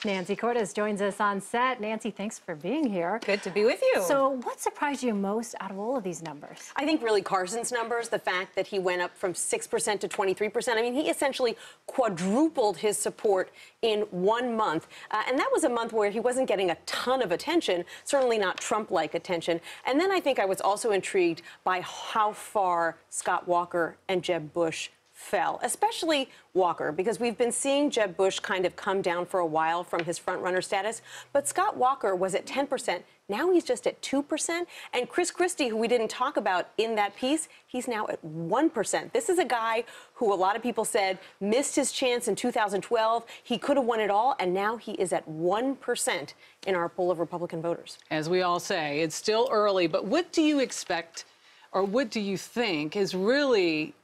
Nancy Cordes joins us on set. Nancy, thanks for being here. Good to be with you. So what surprised you most out of all of these numbers? I think really Carson's numbers, the fact that he went up from 6% to 23%. I mean, he essentially quadrupled his support in 1 month. And that was a month where he wasn't getting a ton of attention, certainly not Trump-like attention. And then I think I was also intrigued by how far Scott Walker and Jeb Bush fell, especially Walker, because we've been seeing Jeb Bush kind of come down for a while from his front-runner status. But Scott Walker was at 10%. Now he's just at 2%. And Chris Christie, who we didn't talk about in that piece, he's now at 1%. This is a guy who a lot of people said missed his chance in 2012. He could have won it all, and now he is at 1% in our poll of Republican voters. As we all say, it's still early, but what do you expect, or what do you think is really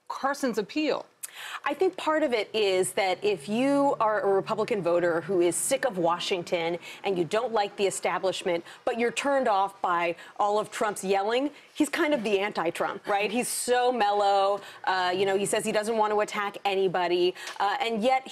Carson's appeal? I think part of it is that if you are a Republican voter who is sick of Washington and you don't like the establishment, but you're turned off by all of Trump's yelling, he's kind of the anti-Trump, right? He's so mellow. You know, he says he doesn't want to attack anybody. And yet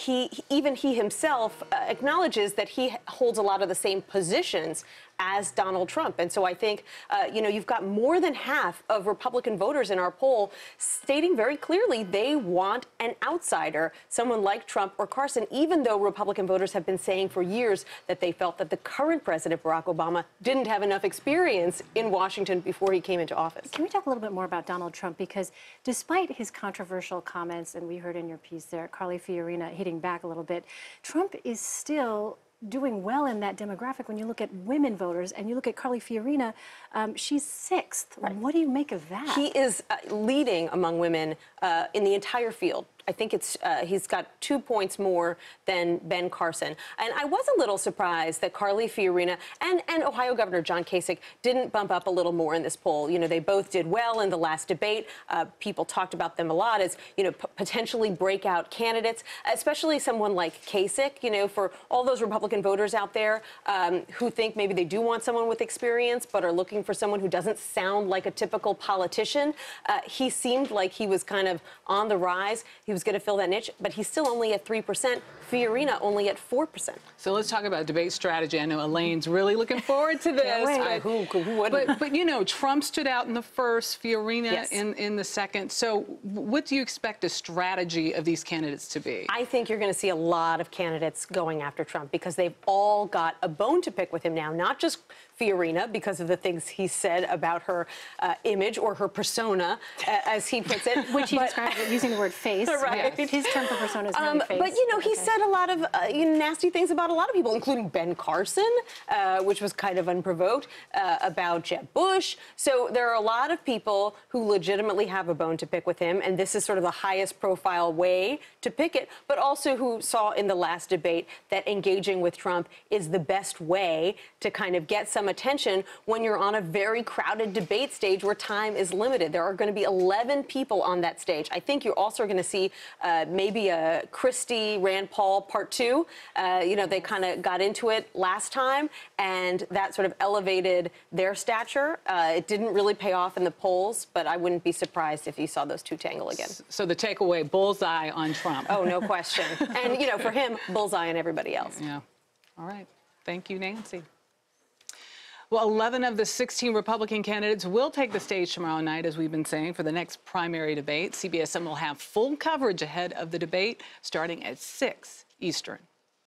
even he himself acknowledges that he holds a lot of the same positions as Donald Trump. And so I think, you know, you've got more than half of Republican voters in our poll stating very clearly they want an outsider, someone like Trump or Carson, even though Republican voters have been saying for years that they felt that the current president, Barack Obama, didn't have enough experience in Washington before he came into office. Can we talk a little bit more about Donald Trump? Because despite his controversial comments, and we heard in your piece there, Carly Fiorina hitting back a little bit, Trump is still doing well in that demographic. When you look at women voters and you look at Carly Fiorina, she's 6th. Right. What do you make of that? He is leading among women in the entire field. I think it's he's got 2 points more than Ben Carson. And I was a little surprised that Carly Fiorina and Ohio Governor John Kasich didn't bump up a little more in this poll. You know, they both did well in the last debate. People talked about them a lot as, you know, potentially breakout candidates, especially someone like Kasich, you know, for all those Republican voters out there who think maybe they do want someone with experience but are looking for someone who doesn't sound like a typical politician. He seemed like he was kind of on the rise. He was going to fill that niche, but he's still only at 3%. Fiorina only at 4%. So let's talk about debate strategy. I know Elaine's really looking forward to this. Who wouldn't? But you know, Trump stood out in the first, Fiorina yes. in the second. So what do you expect the strategy of these candidates to be? I think you're going to see a lot of candidates going after Trump because they've all got a bone to pick with him now, not just Fiorina because of the things he said about her image or her persona, as he puts it. Which he described using the word face. Right. Yes. His term for persona is really face. But, you know, he said a lot of nasty things about a lot of people, including Ben Carson, which was kind of unprovoked, about Jeb Bush. So there are a lot of people who legitimately have a bone to pick with him, and this is sort of the highest profile way to pick it, but also who saw in the last debate that engaging with Trump is the best way to kind of get some attention when you're on a very crowded debate stage where time is limited. There are going to be 11 people on that stage. I think you're also going to see maybe a Christie, Rand Paul part 2. You know, they kind of got into it last time, and that sort of elevated their stature. It didn't really pay off in the polls, but I wouldn't be surprised if you saw those two tangle again. So the takeaway, bullseye on Trump. Oh, no question. And, you know, for him, bullseye on everybody else. Yeah. All right. Thank you, Nancy. Well, 11 of the 16 Republican candidates will take the stage tomorrow night, as we've been saying, for the next primary debate. CBSN will have full coverage ahead of the debate starting at 6 Eastern.